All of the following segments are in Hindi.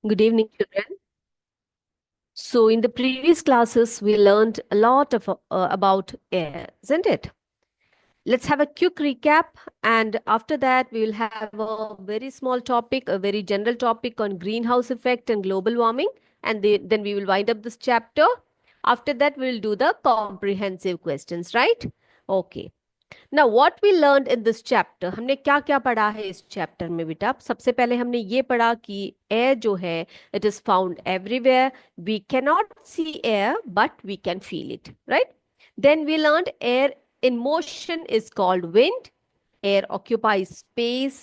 Good evening, children. So, in the previous classes, we learned a lot about air, isn't it? Let's have a quick recap, and after that, we will have a very small topic, a very general topic on greenhouse effect and global warming, and then we will wind up this chapter. After that, we will do the comprehensive questions, right? Okay. ना what we learn in this chapter, हमने क्या क्या पढ़ा है इस चैप्टर में बेटा। सबसे पहले हमने ये पढ़ा कि एयर जो है it is found everywhere. We can not see air but we can feel it, right. Then we learn air in motion is called wind. Air occupies space.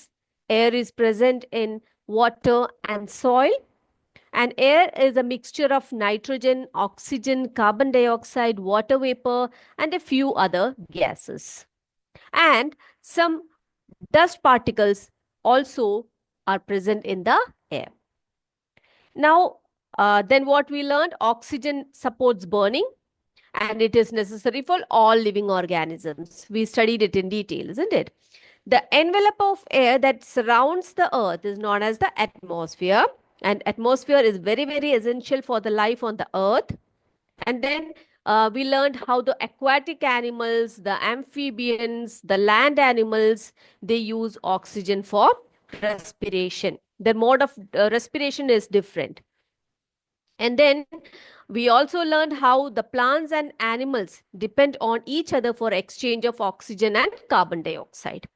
Air is present in water and soil. And air is a mixture of nitrogen, oxygen, carbon dioxide, water vapor, and a few other gases. And some dust particles also are present in the air. Now, then what we learned, oxygen supports burning and it is necessary for all living organisms. We studied it in detail, isn't it? The envelope of air that surrounds the earth is known as the atmosphere, and atmosphere is very, very essential for the life on the earth. And then we learned how the aquatic animals, the amphibians, the land animals, they use oxygen for respiration. Their mode of respiration is different. And then we also learned how the plants and animals depend on each other for exchange of oxygen and carbon dioxide.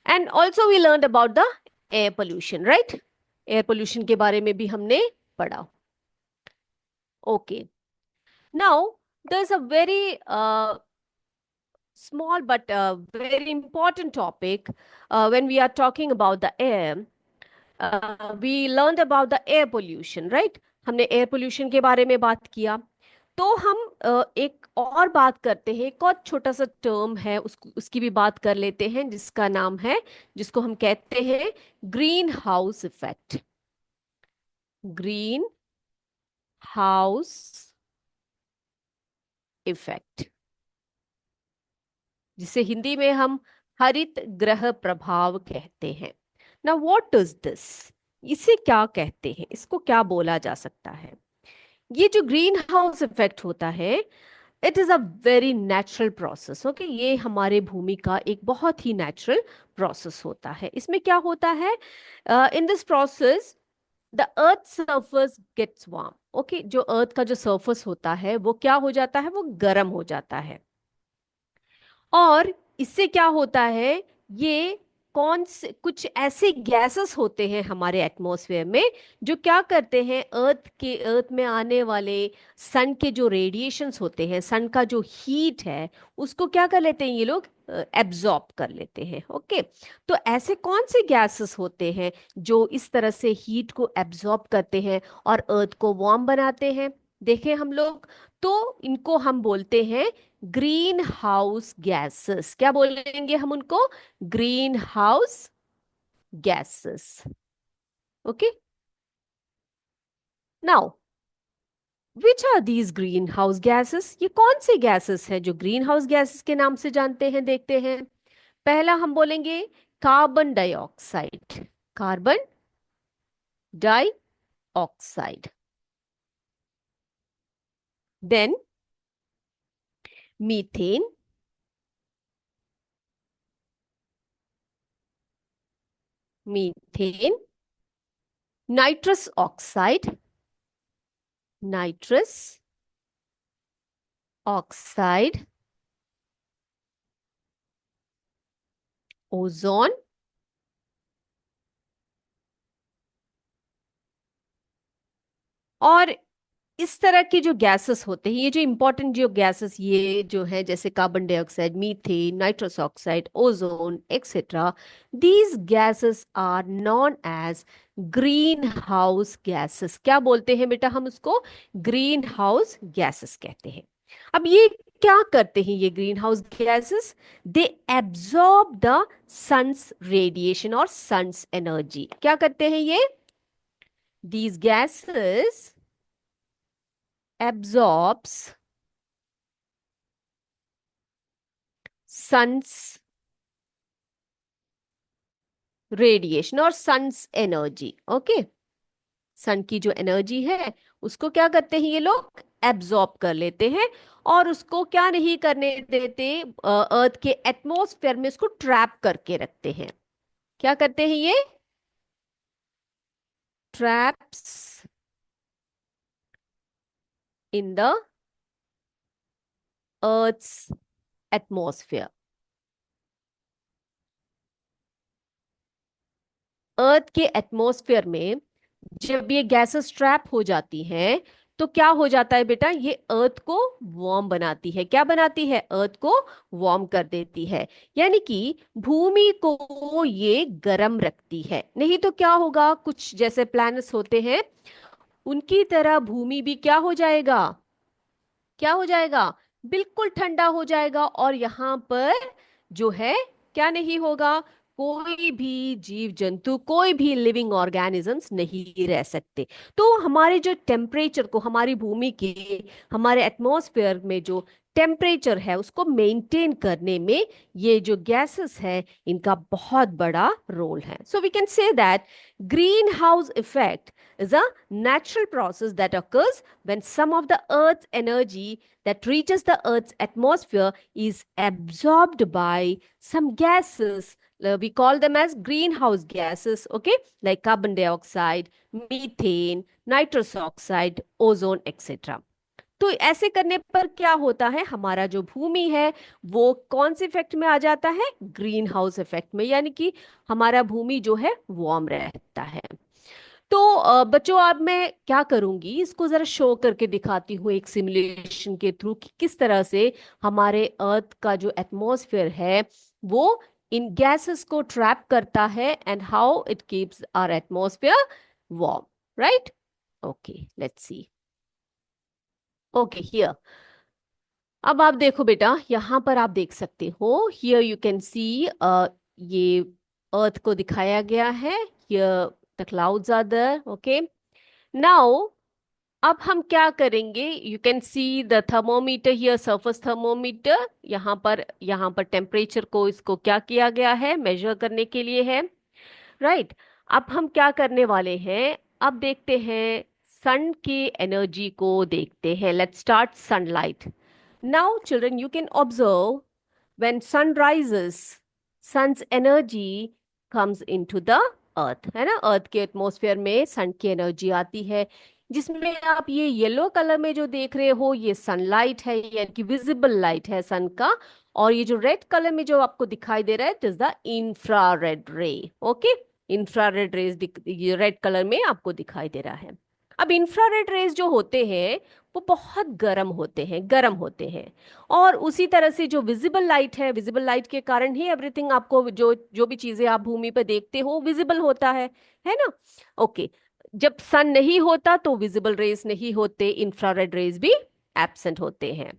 And also we learned about the air pollution, right? Air pollution के बारे में भी हमने पढ़ा. Okay. Now, there's a very small but very important topic when we are talking about the air. We learned about the air pollution, right? हमने air pollution के बारे में बात किया. तो हम एक और बात करते हैं, एक और छोटा सा टर्म है, उसकी भी बात कर लेते हैं, जिसका नाम है, जिसको हम कहते हैं green house effect. Green house effect, जिसे हिंदी में हम हरित ग्रह प्रभाव कहते हैं. ना व्हाट इज दिस, इसे क्या कहते हैं, इसको क्या बोला जा सकता है? ये जो ग्रीन हाउस इफेक्ट होता है, it is a very natural process. Okay, ये हमारे भूमि का एक बहुत ही नेचुरल प्रोसेस होता है. इसमें क्या होता है? In this process the earth surface gets warm. Okay, जो अर्थ का जो सर्फेस होता है वो क्या हो जाता है? वो गर्म हो जाता है. और इससे क्या होता है? ये कौन से कुछ ऐसे गैसेस होते हैं हमारे एटमॉस्फेयर में, जो क्या करते हैं, अर्थ में आने वाले सन के जो रेडिएशंस होते हैं, सन का जो हीट है, उसको क्या कर लेते हैं ये लोग? एब्जॉर्ब कर लेते हैं. ओके, तो ऐसे कौन से गैसेस होते हैं जो इस तरह से हीट को एब्जॉर्ब करते हैं और अर्थ को वार्म बनाते हैं? देखें हम लोग, तो इनको हम बोलते हैं ग्रीन हाउस गैसेस. क्या बोलेंगे हम उनको? Green house gases. Okay, now which are these green house gases? ये कौन से गैसेस हैं जो ग्रीन हाउस गैसेस के नाम से जानते हैं? देखते हैं. पहला हम बोलेंगे carbon dioxide. Carbon dioxide. Then methane. Methane. Nitrous oxide. Nitrous oxide. Ozone. और इस तरह के जो गैसेस होते हैं, ये जो इंपॉर्टेंट जो गैसेस ये जो है, जैसे carbon dioxide, methane, nitrous oxide, ozone etcetera, these gases are known as green house gases. क्या बोलते हैं बेटा हम उसको? ग्रीन हाउस गैसेस कहते हैं. अब ये क्या करते हैं ये green house gases? They absorb the sun's radiation और सन्स एनर्जी. क्या करते हैं ये? These gases absorbs sun's radiation or sun's energy. Okay, sun की जो एनर्जी है उसको क्या करते हैं ये लोग, एब्जॉर्ब कर लेते हैं, और उसको क्या नहीं करने देते, अर्थ के एटमॉस्फेयर में उसको ट्रैप करके रखते हैं। क्या करते हैं ये, traps in the earth's atmosphere. Earth के एटमॉस्फेयर में जब ये गैसेस ट्रैप हो जाती हैं तो क्या हो जाता है बेटा, ये अर्थ को वार्म बनाती है। क्या बनाती है, अर्थ को वार्म कर देती है, यानी कि भूमि को ये गर्म रखती है। नहीं तो क्या होगा, कुछ जैसे प्लैनेट्स होते हैं उनकी तरह भूमि भी क्या हो जाएगा, क्या हो जाएगा, बिल्कुल ठंडा हो जाएगा, और यहाँ पर जो है क्या नहीं होगा, कोई भी जीव जंतु, कोई भी लिविंग ऑर्गेनिजम्स नहीं रह सकते। तो हमारे जो टेम्परेचर को, हमारी भूमि के, हमारे एटमॉस्फेयर में जो टेम्परेचर है उसको मेंटेन करने में ये जो गैसेस है इनका बहुत बड़ा रोल है। So we can say that green house effect is a natural process that occurs when some of the Earth's energy that reaches the Earth's atmosphere is absorbed by some gases. We call them as greenhouse gases, okay, like carbon dioxide, methane, nitrous oxide, ozone, etc. तो ऐसे करने पर क्या होता है, हमारा जो भूमि है वो कौन से इफेक्ट में आ जाता है, ग्रीन हाउस इफेक्ट में, यानी कि हमारा भूमि जो है वार्म रहता है। तो बच्चों अब मैं क्या करूंगी, इसको जरा शो करके दिखाती हूँ एक सिमुलेशन के थ्रू कि किस तरह से हमारे अर्थ का जो एटमॉस्फेयर है वो इन गैसेस को ट्रैप करता है and how it keeps our atmosphere warm, right. Okay, let's see. Okay, here अब आप देखो बेटा, यहां पर आप देख सकते हो, हियर यू कैन सी, ये अर्थ को दिखाया गया है, here the clouds are there, okay. Now अब हम क्या करेंगे, you can see the thermometer here, surface thermometer, यहाँ पर टेम्परेचर को, इसको क्या किया गया है, मेजर करने के लिए है, राइट। अब हम क्या करने वाले हैं, अब देखते हैं सन की एनर्जी को, देखते हैं, let's start sunlight. Now children you can observe when sun rises, sun's energy comes into the earth, है ना, अर्थ के एटमॉस्फेयर में सन की एनर्जी आती है, जिसमें आप ये येलो कलर में जो देख रहे हो ये सनलाइट है, यानी कि विजिबल लाइट है सन का। और ये जो रेड कलर में जो आपको दिखाई दे रहा है, इट इज द इंफ्रारेड रे, ओके। इंफ्रारेड रेज ये रेड कलर में आपको दिखाई दे रहा है। अब इंफ्रारेड रेज जो होते हैं वो बहुत गर्म होते हैं, गर्म होते हैं। और उसी तरह से जो विजिबल लाइट है, विजिबल लाइट के कारण ही एवरीथिंग, आपको जो जो भी चीजें आप भूमि पर देखते हो विजिबल होता है ना। ओके, जब सन नहीं होता तो विजिबल रेज नहीं होते, इंफ्रारेड रेज भी एब्सेंट होते हैं,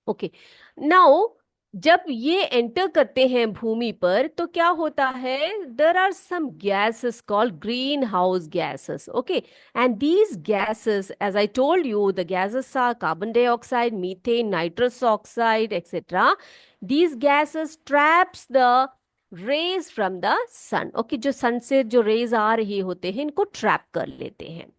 ओके। नाउ जब ये एंटर करते हैं भूमि पर तो क्या होता है, there are some gases called green house gases, okay. And these gases, as I told you, the gases are carbon dioxide, methane, nitrous oxide, etcetera. These gases traps the rays from the sun, okay. जो सन से जो रेज आ रही होते हैं इनको ट्रैप कर लेते हैं।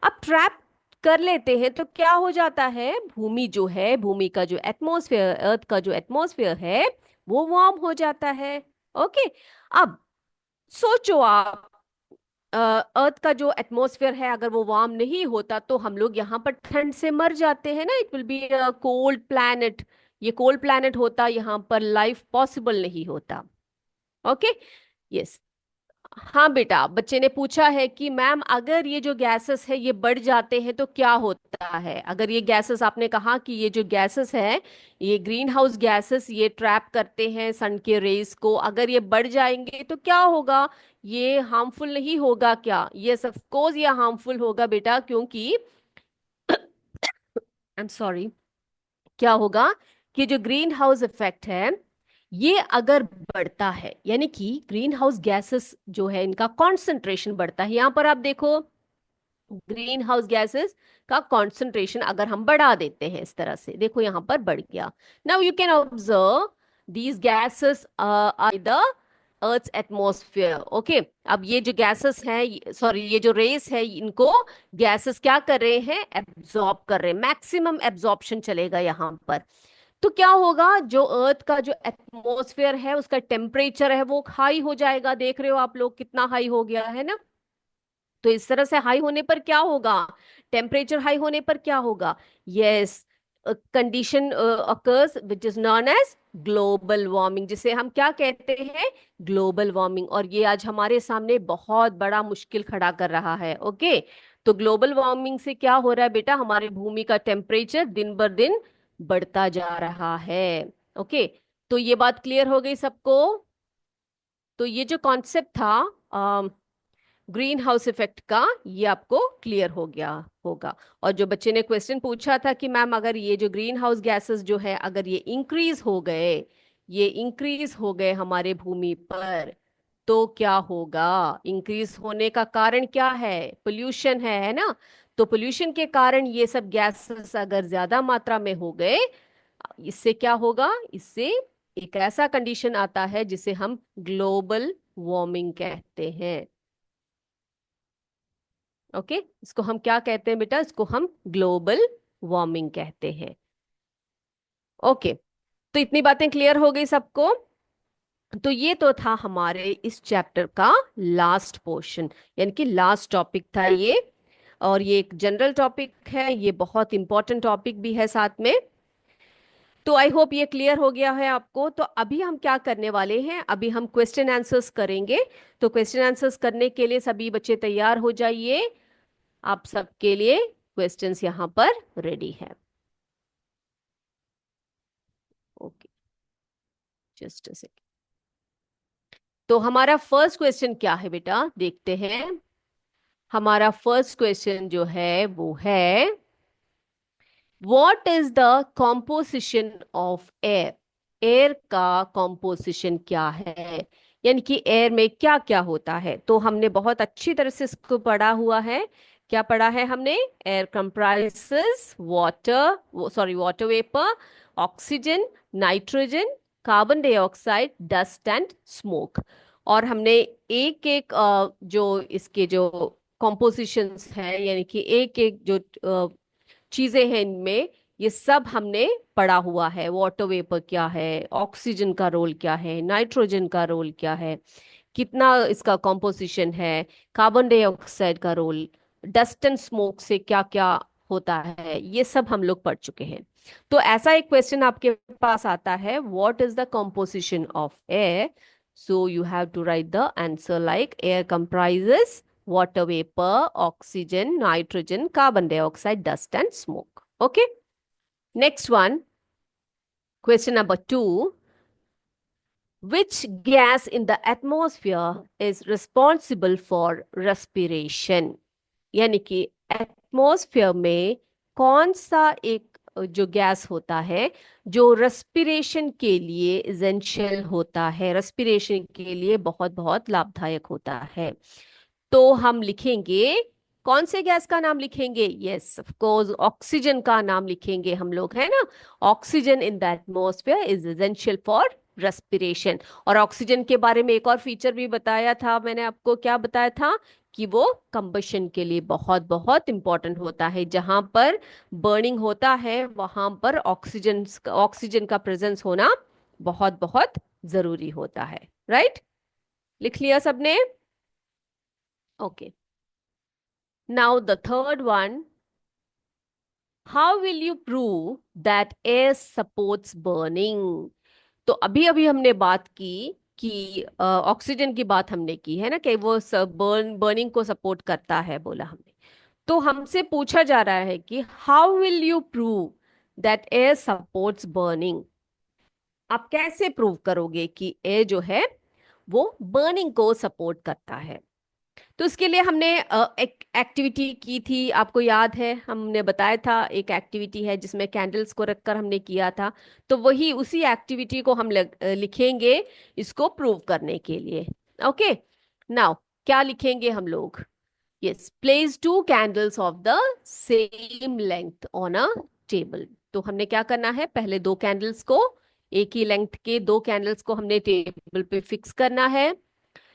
अब ट्रैप कर लेते हैं तो क्या हो जाता है, भूमि जो है, भूमि का जो एटमॉस्फेयर, अर्थ का जो एटमॉस्फेयर है वो वार्म हो जाता है, ओके। अब सोचो आप, अर्थ का जो एटमॉस्फेयर है अगर वो वार्म नहीं होता तो हम लोग यहाँ पर ठंड से मर जाते हैं ना, it will be cold planet. ये कोल्ड प्लैनेट होता, यहाँ पर लाइफ पॉसिबल नहीं होता, ओके। यस, हाँ बेटा, बच्चे ने पूछा है कि मैम अगर ये जो गैसेस है ये बढ़ जाते हैं तो क्या होता है, अगर ये गैसेस, आपने कहा कि ये जो गैसेस है, ये ग्रीन हाउस गैसेस ये ट्रैप करते हैं सन के रेज को, अगर ये बढ़ जाएंगे तो क्या होगा, ये हार्मफुल नहीं होगा क्या, ये ऑफ कोर्स ये हार्मफुल होगा बेटा, क्योंकि आई एम सॉरी, क्या होगा कि जो ग्रीन हाउस इफेक्ट है ये अगर बढ़ता है, यानी कि ग्रीन हाउस गैसेस जो है इनका कॉन्सेंट्रेशन बढ़ता है, यहां पर आप देखो ग्रीन हाउस गैसेस का कॉन्सेंट्रेशन अगर हम बढ़ा देते हैं इस तरह से, देखो यहां पर बढ़ गया। Now you can observe these gases are the earth atmosphere. Okay, अब ये जो गैसेस हैं, सॉरी ये जो रेस है, इनको गैसेस क्या कर रहे हैं, एब्जॉर्ब कर रहे हैं, मैक्सिमम एब्जॉर्प्शन चलेगा यहाँ पर। तो क्या होगा, जो अर्थ का जो एटमॉस्फेयर है उसका टेम्परेचर है वो हाई हो जाएगा। देख रहे हो आप लोग कितना हाई हो गया है ना। तो इस तरह से हाई होने पर क्या होगा, टेम्परेचर हाई होने पर क्या होगा, yes, condition occurs which is known as global warming, जिसे हम क्या कहते हैं, ग्लोबल वार्मिंग। और ये आज हमारे सामने बहुत बड़ा मुश्किल खड़ा कर रहा है। ओके, तो ग्लोबल वार्मिंग से क्या हो रहा है बेटा, हमारे भूमि का टेम्परेचर दिन बर दिन बढ़ता जा रहा है। ओके, तो ये बात क्लियर हो गई सबको। तो ये जो कॉन्सेप्ट था ग्रीन हाउस इफेक्ट का, ये आपको क्लियर हो गया होगा। और जो बच्चे ने क्वेश्चन पूछा था कि मैम अगर ये जो ग्रीन हाउस गैसेस जो है अगर ये इंक्रीज हो गए, ये इंक्रीज हो गए हमारे भूमि पर, तो क्या होगा। इंक्रीज होने का कारण क्या है, पोल्यूशन है ना। तो पोल्यूशन के कारण ये सब गैसेस अगर ज्यादा मात्रा में हो गए, इससे क्या होगा, इससे एक ऐसा कंडीशन आता है जिसे हम ग्लोबल वार्मिंग कहते हैं। ओके, इसको हम क्या कहते हैं बेटा, इसको हम ग्लोबल वार्मिंग कहते हैं। ओके, तो इतनी बातें क्लियर हो गई सबको। तो ये तो था हमारे इस चैप्टर का लास्ट पोर्शन, यानी कि लास्ट टॉपिक था ये। और ये एक जनरल टॉपिक है, ये बहुत इंपॉर्टेंट टॉपिक भी है साथ में। तो आई होप ये क्लियर हो गया है आपको। तो अभी हम क्या करने वाले हैं, अभी हम क्वेश्चन आंसर्स करेंगे। तो क्वेश्चन आंसर्स करने के लिए सभी बच्चे तैयार हो जाइए। आप सबके लिए क्वेश्चंस यहाँ पर रेडी है। Okay, just a second. तो हमारा फर्स्ट क्वेश्चन क्या है बेटा, देखते हैं। हमारा फर्स्ट क्वेश्चन जो है वो है, what is the composition of air. Air का कॉम्पोजिशन क्या है, यानी कि एयर में क्या क्या होता है। तो हमने बहुत अच्छी तरह से इसको पढ़ा हुआ है। क्या पढ़ा है हमने, air comprises water, sorry water vapour, oxygen, nitrogen, carbon dioxide, dust and smoke. और हमने एक एक जो इसके जो कॉम्पोजिशंस है, यानी कि एक एक जो चीजें हैं इनमें, ये सब हमने पढ़ा हुआ है। वाटर वेपर क्या है, ऑक्सीजन का रोल क्या है, नाइट्रोजन का रोल क्या है, कितना इसका कॉम्पोजिशन है, कार्बन डाइऑक्साइड का रोल, डस्ट एंड स्मोक से क्या क्या होता है, ये सब हम लोग पढ़ चुके हैं। तो ऐसा एक क्वेश्चन आपके पास आता है, what is the composition of air. So you have to write the answer like air comprises water vapor, oxygen, nitrogen, carbon dioxide, dust and smoke. Okay. Next one, question number 2. Which gas in the atmosphere is responsible for respiration? यानी कि एटमॉस्फेयर में कौन सा एक जो गैस होता है जो रेस्पिरेशन के लिए एसेंशियल होता है, रेस्पिरेशन के लिए बहुत बहुत लाभदायक होता है। तो हम लिखेंगे, कौन से गैस का नाम लिखेंगे, यस ऑफ कोर्स ऑक्सीजन का नाम लिखेंगे हम लोग, है ना। Oxygen in the atmosphere is essential for respiration. और ऑक्सीजन के बारे में एक और फीचर भी बताया था मैंने आपको, क्या बताया था, कि वो कंबशन के लिए बहुत बहुत इंपॉर्टेंट होता है। जहां पर बर्निंग होता है वहां पर ऑक्सीजन ऑक्सीजन का प्रेजेंस होना बहुत बहुत जरूरी होता है। राइट, लिख लिया सबने। Okay, now the third one, how will you prove that air supports burning. तो अभी अभी हमने बात की कि ऑक्सीजन की बात हमने की है ना, कि वो बर्निंग को सपोर्ट करता है बोला हमने। तो हमसे पूछा जा रहा है कि how will you prove that air supports burning. आप कैसे प्रूव करोगे कि एयर जो है वो बर्निंग को सपोर्ट करता है। तो इसके लिए हमने एक एक्टिविटी की थी, आपको याद है, हमने बताया था एक एक्टिविटी है जिसमें कैंडल्स को रखकर हमने किया था। तो वही उसी एक्टिविटी को हम लिखेंगे इसको प्रूव करने के लिए। ओके, नाउ क्या लिखेंगे हम लोग, yes, place two candles of the same length on a table. तो हमने क्या करना है, पहले दो कैंडल्स को एक ही लेंथ के दो कैंडल्स को हमने टेबल पे फिक्स करना है।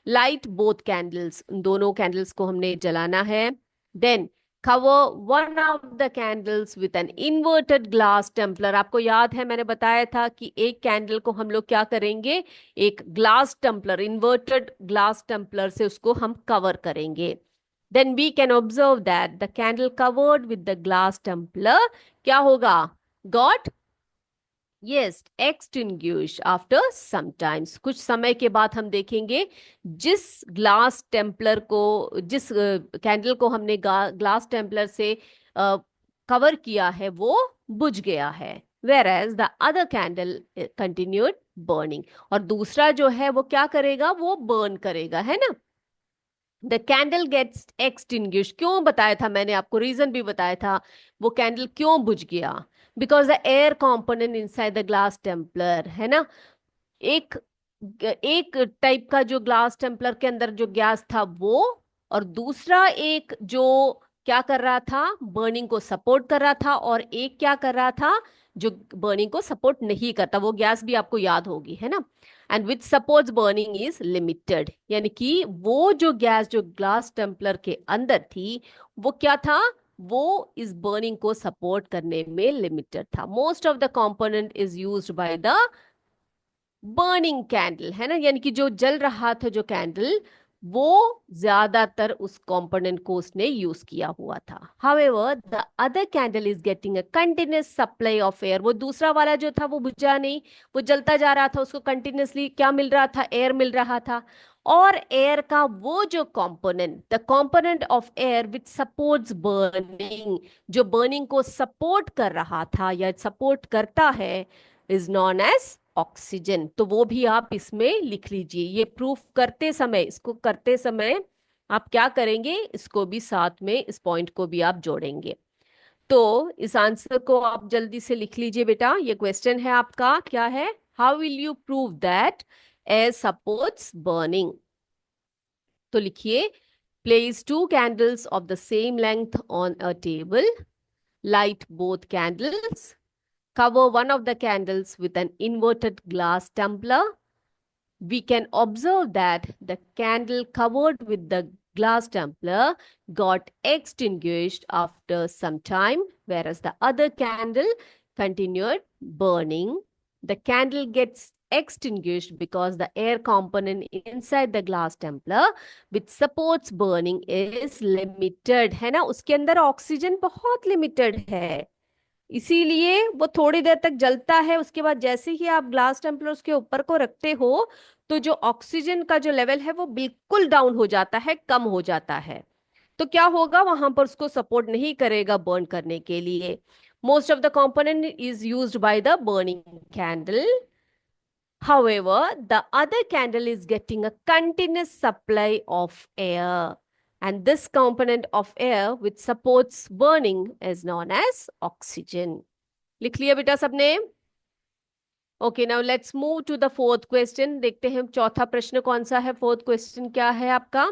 लाइट बोथ कैंडल्स, दोनों कैंडल्स को हमने जलाना है। Then cover one of the candles with an inverted glass tumbler. आपको याद है मैंने बताया था कि एक कैंडल को हम लोग क्या करेंगे, एक glass tumbler, inverted glass tumbler से उसको हम कवर करेंगे। Then we can observe that the candle covered with the glass tumbler क्या होगा, got yes extinguish after some times. कुछ समय के बाद हम देखेंगे जिस ग्लास टेम्पलर को, जिस कैंडल को हमने ग्लास टेम्पलर से कवर किया है वो बुझ गया है। Whereas the other candle continued burning, और दूसरा जो है वो क्या करेगा, वो बर्न करेगा, है ना। द कैंडल गेट्स एक्सटिंग्विश, क्यों बताया था मैंने आपको, रीजन भी बताया था वो कैंडल क्यों बुझ गया, because the air component inside the glass Templar, है ना। एक एक टाइप का जो ग्लास टेम्पलर के अंदर जो गैस था वो, और दूसरा एक जो क्या कर रहा था, बर्निंग को सपोर्ट कर रहा था, और एक क्या कर रहा था जो बर्निंग को सपोर्ट नहीं करता, वो गैस भी आपको याद होगी, है ना। And which supports burning is limited, यानी कि वो जो गैस जो ग्लास टेम्पलर के अंदर थी वो क्या था, वो इस बर्निंग को सपोर्ट करने में लिमिटेड था। Most of the component is used by the burning candle, है ना, यानी कि जो जल रहा था जो कैंडल, वो ज्यादातर उस कंपोनेंट को उसने यूज किया हुआ था। However the other candle is getting a continuous supply of air, वो दूसरा वाला जो था वो बुझा नहीं, वो जलता जा रहा था, उसको कंटिन्यूअसली क्या मिल रहा था, एयर मिल रहा था। और एयर का वो जो component, the component of air which supports burning, जो बर्निंग को सपोर्ट कर रहा था या सपोर्ट करता है, इज नॉन एज ऑक्सीजन। तो वो भी आप इसमें लिख लीजिए। ये प्रूफ करते समय, इसको करते समय आप क्या करेंगे, इसको भी साथ में, इस पॉइंट को भी आप जोड़ेंगे। तो इस आंसर को आप जल्दी से लिख लीजिए बेटा। ये क्वेश्चन है आपका, क्या है, how will you prove that air supports burning. तो लिखिए, place two candles of the same length on a table, light both candles, cover one of the candles with an inverted glass tumbler. We can observe that the candle covered with the glass tumbler got extinguished after some time, whereas the other candle continued burning. The candle gets extinguished because the air component inside the glass tumbler which supports burning is limited, है ना, उसके अंदर ऑक्सीजन बहुत लिमिटेड है, इसीलिए वो थोड़ी देर तक जलता है। उसके बाद जैसे ही आप ग्लास टेम्पलर उसके ऊपर को रखते हो तो जो ऑक्सीजन का जो लेवल है वो बिल्कुल डाउन हो जाता है, कम हो जाता है। तो क्या होगा, वहां पर उसको सपोर्ट नहीं करेगा बर्न करने के लिए। Most of the component is used by the burning candle. However, the other candle is getting a continuous supply of air, and this component of air which supports burning is known as oxygen. लिख लिया बेटा सबने? Okay, now let's move to the fourth question. देखते हैं चौथा प्रश्न कौन सा है, फोर्थ क्वेश्चन क्या है आपका।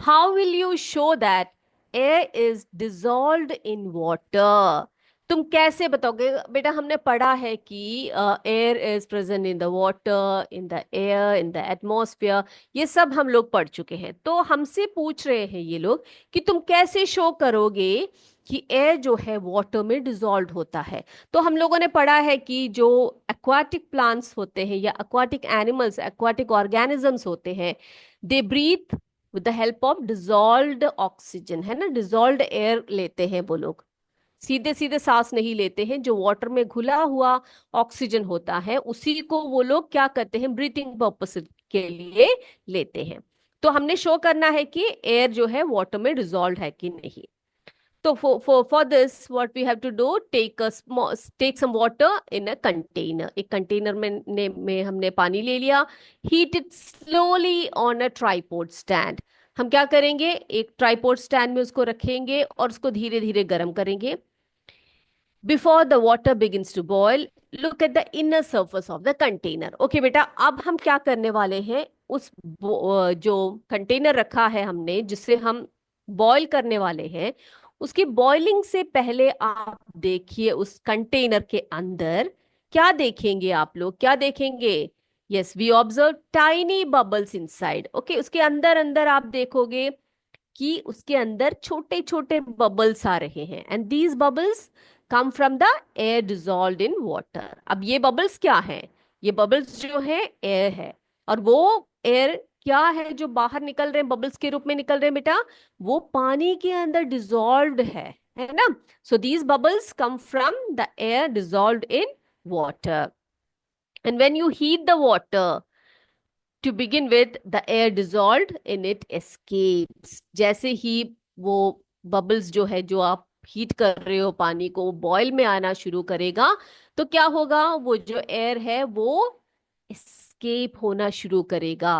How will you show that air is dissolved in water? तुम कैसे बताओगे बेटा, हमने पढ़ा है कि air is present in the water, in the air, in the atmosphere, ये सब हम लोग पढ़ चुके हैं। तो हमसे पूछ रहे हैं ये लोग कि तुम कैसे शो करोगे कि एयर जो है वाटर में डिजॉल्व होता है। तो हम लोगों ने पढ़ा है कि जो एक्वाटिक प्लांट्स होते हैं या एक्वाटिक एनिमल्स, एक्वाटिक ऑर्गेनिजम्स होते हैं, they breathe with the help of dissolved oxygen, है ना, डिजॉल्व्ड एयर लेते हैं वो लोग, सीधे सीधे सांस नहीं लेते हैं। जो वाटर में घुला हुआ ऑक्सीजन होता है उसी को वो लोग क्या करते हैं, ब्रीथिंग पर्पस के लिए लेते हैं। तो हमने शो करना है कि एयर जो है वाटर में डिजॉल्व है कि नहीं। तो for this what we have to do, take some water in a container, एक कंटेनर में हमने पानी ले लिया। Heat it slowly on a tripod stand, हम क्या करेंगे, एक ट्राइपॉड स्टैंड में उसको रखेंगे और उसको धीरे धीरे गर्म करेंगे। Before the water begins to boil, look at the inner surface of the container. Okay बेटा, अब हम क्या करने वाले हैं, उस जो कंटेनर रखा है हमने जिसे हम बॉईल करने वाले हैं, उसकी बॉइलिंग से पहले आप देखिए उस कंटेनर के अंदर क्या देखेंगे आप लोग, क्या देखेंगे? Yes, we observe tiny bubbles inside. Okay, उसके अंदर अंदर आप देखोगे कि उसके अंदर छोटे छोटे बबल्स आ रहे हैं, and these bubbles come from the air dissolved in water. अब ये बबल्स क्या है? ये बबल्स जो है एयर है, और वो एयर क्या है जो बाहर निकल रहे हैं, बबल्स के रूप में निकल रहे हैं बेटा? वो पानी के अंदर डिजॉल्व्ड है ना? So these bubbles come from the air dissolved in water, and when you heat the water, to begin with, the air dissolved in it escapes। जैसे ही वो बबल्स जो है, जो आप हीट कर रहे हो पानी को, वो बॉयल में आना शुरू करेगा, तो क्या होगा? वो जो एयर है वो एस्केप होना शुरू करेगा।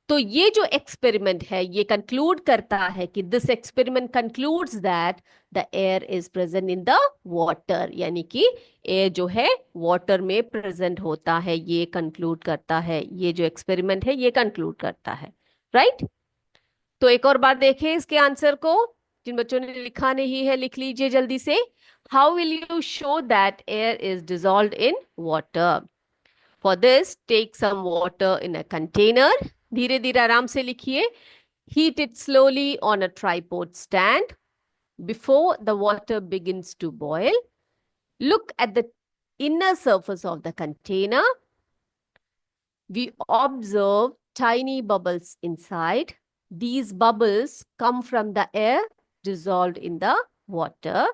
तो ये जो एक्सपेरिमेंट है ये कंक्लूड करता है कि this experiment concludes that the air is present in the water, यानी कि एयर जो है वाटर में प्रेजेंट होता है, ये कंक्लूड करता है, ये जो एक्सपेरिमेंट है ये कंक्लूड करता है। राइट? तो एक और बार देखें इसके आंसर को। जिन बच्चों ने लिखा नहीं है लिख लीजिए जल्दी से। How will you show that air is dissolved in water? For this take some water in a container. धीरे धीरे आराम से लिखिए। Heat it slowly on a tripod stand before the water begins to boil. Look at the inner surface of the container. We observe tiny bubbles inside. These bubbles come from the air dissolved in the water.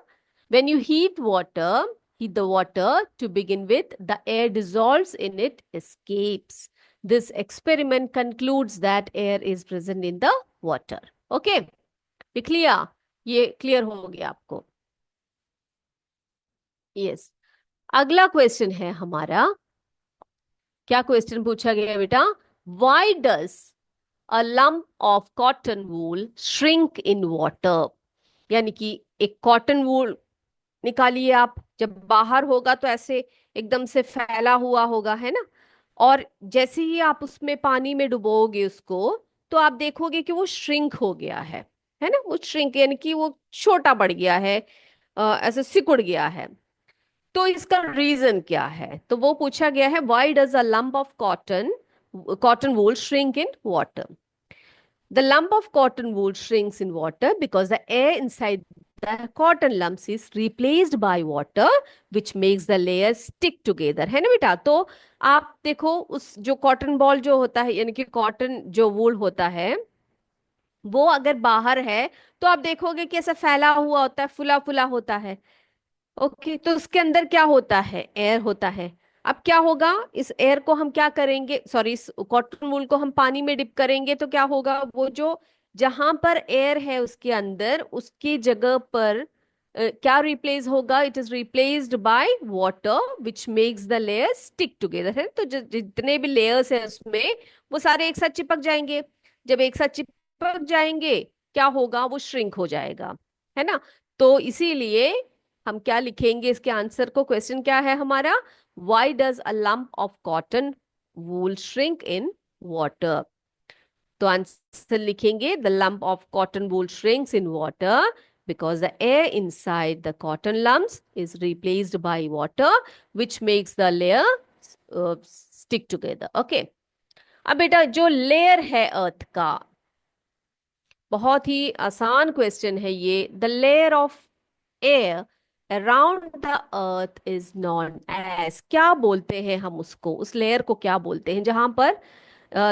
When you heat the water to begin with, the air dissolves in it, escapes. This experiment concludes that air is present in the water. Okay? लिख लिया? ये क्लियर हो गया आपको? यस। अगला क्वेश्चन है हमारा। क्या क्वेश्चन पूछा गया बेटा? Why does a lump of cotton wool shrink in water? यानी कि एक कॉटन वूल निकालिए आप, जब बाहर होगा तो ऐसे एकदम से फैला हुआ होगा, है ना? और जैसे ही आप उसमें पानी में डुबोगे उसको, तो आप देखोगे कि वो श्रिंक हो गया है ना? वो श्रिंक यानी कि वो छोटा पड़ गया है, ऐसे सिकुड़ गया है। तो इसका रीजन क्या है? तो वो पूछा गया है, why does a lump of cotton wool shrink in water? The lump of cotton wool shrinks in water because the air inside the cotton lumps is replaced by water, which makes the layers stick together। है ना बेटा? तो आप देखो, उस जो कॉटन बॉल जो होता है, यानी कि कॉटन जो वूल होता है, वो अगर बाहर है तो आप देखोगे कि ऐसा फैला हुआ होता है, फुला फुला होता है। ओके, तो उसके अंदर क्या होता है? एयर होता है। अब क्या होगा? इस एयर को हम क्या करेंगे, सॉरी, इस कॉटन वूल को हम पानी में डिप करेंगे तो क्या होगा? वो जो जहां पर एयर है उसके अंदर, उसकी जगह पर क्या रिप्लेस होगा? It is replaced by water, which makes the layer stick together. है तो जितने भी लेयर्स हैं उसमें, वो सारे एक साथ चिपक जाएंगे। जब एक साथ चिपक जाएंगे, क्या होगा? वो श्रिंक हो जाएगा, है ना? तो इसीलिए हम क्या लिखेंगे इसके आंसर को? क्वेश्चन क्या है हमारा? Y does a lump of cotton wool shrink in water? तो आंसर लिखेंगे, the lump of cotton wool shrinks in water because the air inside the cotton lumps is replaced by water, which makes the layer stick together। Okay? अब बेटा जो लेयर है अर्थ का, बहुत ही आसान क्वेश्चन है ये। The layer of air around the earth is known as, क्या बोलते हैं हम उसको? उस लेयर को क्या बोलते हैं जहां पर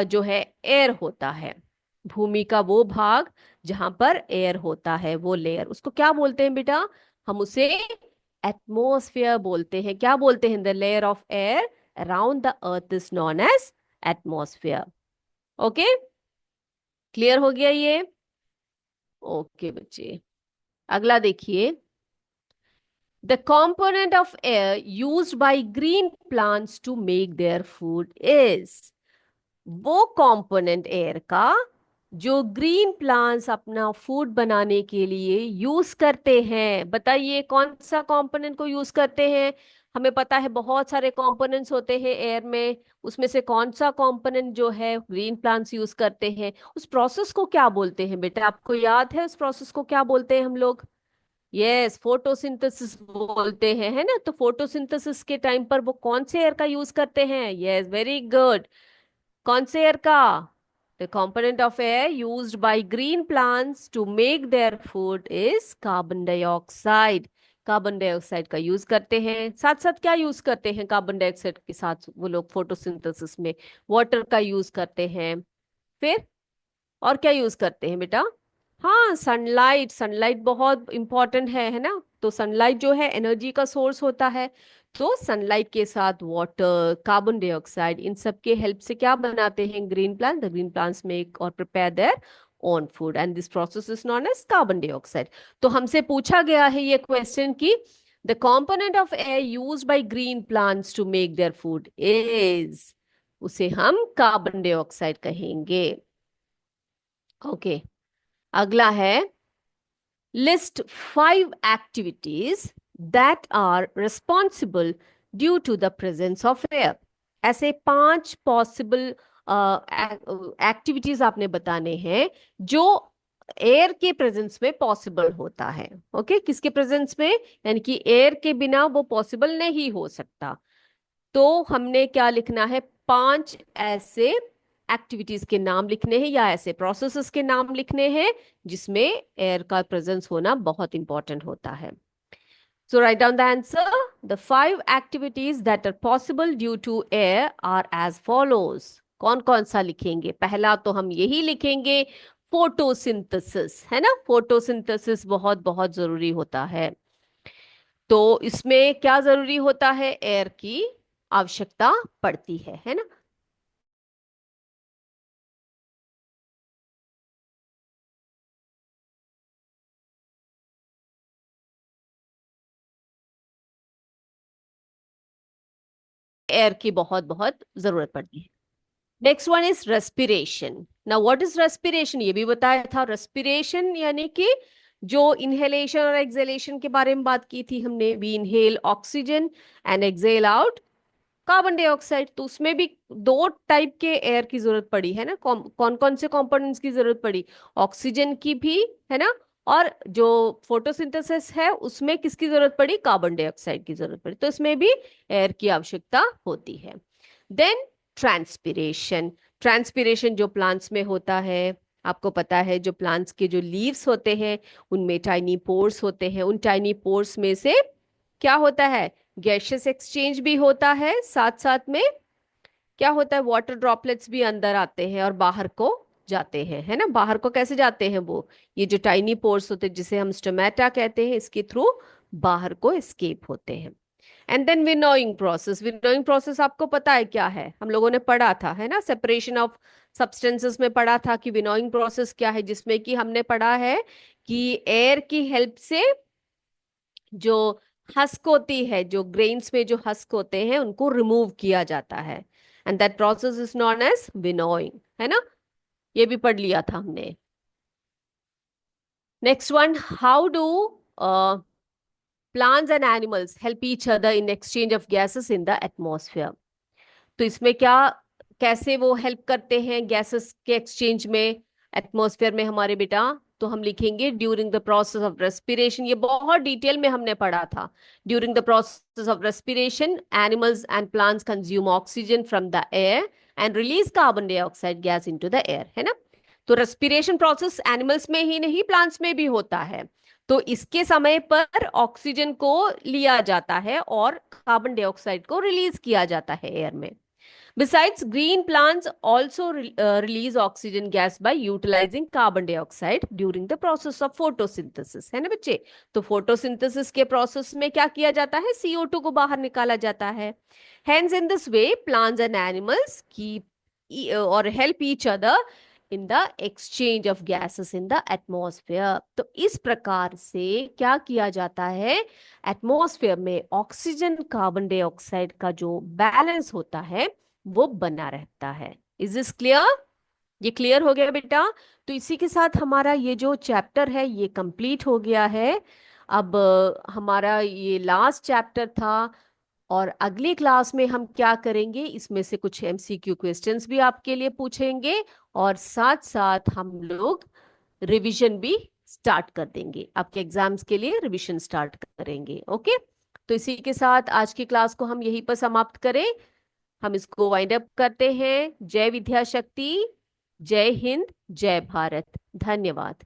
जो है एयर होता है? भूमि का वो भाग जहां पर एयर होता है, वो लेयर, उसको क्या बोलते हैं बेटा? हम उसे एटमॉस्फेयर बोलते हैं। क्या बोलते हैं? The layer of air around the earth is known as atmosphere. Okay, clear हो गया ये? ओके बच्चे, अगला देखिए। The component of air used by green plants to make their food is, वो कंपोनेंट एयर का जो ग्रीन प्लांट्स अपना फूड बनाने के लिए यूज करते हैं। बताइए कौन सा कंपोनेंट को यूज करते हैं? हमें पता है बहुत सारे कंपोनेंट्स होते हैं एयर में, उसमें से कौन सा कंपोनेंट जो है ग्रीन प्लांट्स यूज करते हैं? उस प्रोसेस को क्या बोलते हैं बेटा? आपको याद है उस प्रोसेस को क्या बोलते हैं हम लोग? यस, फोटोसिंथेसिस बोलते हैं, है ना। तो फोटोसिंथेसिस के टाइम पर वो कौन से एयर का यूज करते हैं? Yes, very good. कौन से एयर का? The component of air used by green plants to make their food is carbon dioxide. Carbon dioxide का यूज करते हैं। साथ साथ क्या यूज करते हैं कार्बन डाइऑक्साइड के साथ वो लोग फोटोसिंथेसिस में? वाटर का यूज करते हैं। फिर और क्या यूज करते हैं बेटा? हाँ, सनलाइट। सनलाइट बहुत इंपॉर्टेंट है ना। तो सनलाइट जो है एनर्जी का सोर्स होता है। तो सनलाइट के साथ वाटर, कार्बन डाइऑक्साइड, इन सब के हेल्प से क्या बनाते हैं green plant? The green plants make और prepare their own food and this process is known as carbon dioxide. तो हमसे पूछा गया है ये क्वेश्चन कि the component of air used by green plants to make their food is, उसे हम कार्बन डाइऑक्साइड कहेंगे। ओके, अगला है list 5 activities that are responsible due to the presence of air. ऐसे 5 पॉसिबल एक्टिविटीज आपने बताने हैं जो एयर के प्रेजेंस में पॉसिबल होता है। ओके, किसके प्रेजेंस में? यानी कि एयर के बिना वो पॉसिबल नहीं हो सकता। तो हमने क्या लिखना है? 5 ऐसे एक्टिविटीज के नाम लिखने हैं या ऐसे प्रोसेसेस के नाम लिखने हैं जिसमें एयर का प्रेजेंस होना बहुत इंपॉर्टेंट होता है। So write down the answer. The 5 activities that are possible due to air are as follows. कौन कौन सा लिखेंगे? पहला तो हम यही लिखेंगे, फोटोसिंथेसिस, है ना। फोटोसिंथेसिस बहुत बहुत जरूरी होता है। तो इसमें क्या जरूरी होता है? एयर की आवश्यकता पड़ती है ना। एयर की बहुत बहुत जरूरत पड़ती है। Next one is respiration. Now what is respiration? ये भी बताया था। रेस्पिरेशन यानी कि जो इनहेलेशन और एक्सहेलेशन के बारे में बात की थी हमने। We inhale oxygen and exhale out carbon dioxide. तो उसमें भी 2 टाइप के एयर की जरूरत पड़ी है ना। कौन कौन से कंपोनेंट्स की जरूरत पड़ी? ऑक्सीजन की भी, है ना। और जो फोटोसिंथेसिस है उसमें किसकी जरूरत पड़ी? कार्बन डाइऑक्साइड की जरूरत पड़ी। तो इसमें भी एयर की आवश्यकता होती है। Then transpiration. ट्रांसपिरेशन जो प्लांट्स में होता है, आपको पता है जो प्लांट्स के जो लीव्स होते हैं उनमें टाइनी पोर्स होते हैं। उन टाइनी पोर्स में से क्या होता है? गैशियस एक्सचेंज भी होता है। साथ साथ में क्या होता है? वाटर ड्रॉपलेट्स भी अंदर आते हैं और बाहर को जाते हैं, है ना। बाहर को कैसे जाते हैं? वो ये जो टाइनी पोर्स होते हैं जिसे हम स्टोमेटा कहते हैं, इसके थ्रू बाहर को एस्केप होते हैं। And then winnowing process. Winnowing process आपको पता है क्या है? हम लोगों ने पढ़ा था, है ना। सेपरेशन ऑफ सब्सटेंसेस में पढ़ा था कि विनोइंग प्रोसेस क्या है, जिसमें कि हमने पढ़ा है कि एयर की हेल्प से जो हस्क होती है, जो ग्रेन्स में जो हस्क होते हैं उनको रिमूव किया जाता है। And that process is known as winnowing, है ना। ये भी पढ़ लिया था हमने। Next one, how do plants and animals help each other in exchange of gases in the atmosphere? तो इसमें क्या, कैसे वो हेल्प करते हैं गैसेस के एक्सचेंज में एटमॉस्फेयर में हमारे बेटा? तो हम लिखेंगे during the process of respiration. ये बहुत डिटेल में हमने पढ़ा था। During the process of respiration animals and plants consume oxygen from the air and release carbon dioxide gas into the air, है ना। तो रेस्पिरेशन प्रोसेस एनिमल्स में ही नहीं प्लांट्स में भी होता है। तो इसके समय पर ऑक्सीजन को लिया जाता है और कार्बन डाइऑक्साइड को रिलीज किया जाता है एयर में। Besides, green plants also release oxygen gas by utilizing carbon dioxide during the process of photosynthesis, है ना बच्चे। तो photosynthesis के process में क्या किया जाता है? CO2 को बाहर निकाला जाता है। Hence, in this way, plants and animals keep or help each other in the exchange of gases in the atmosphere। तो इस प्रकार से क्या किया जाता है? एटमॉस्फेयर में ऑक्सीजन कार्बन डाइऑक्साइड का जो बैलेंस होता है वो बना रहता है। Is this clear? ये क्लियर हो गया बेटा? तो इसी के साथ हमारा ये जो चैप्टर है ये कंप्लीट हो गया है। अब हमारा ये लास्ट चैप्टर था। और अगली क्लास में हम क्या करेंगे, इसमें से कुछ एमसीक्यू क्वेश्चंस भी आपके लिए पूछेंगे और साथ साथ हम लोग रिवीजन भी स्टार्ट कर देंगे, आपके एग्जाम्स के लिए रिवीजन स्टार्ट करेंगे। ओके, तो इसी के साथ आज की क्लास को हम यहीं पर समाप्त करें। हम इसको वाइंड अप करते हैं। जय विद्या शक्ति, जय हिंद, जय भारत। धन्यवाद।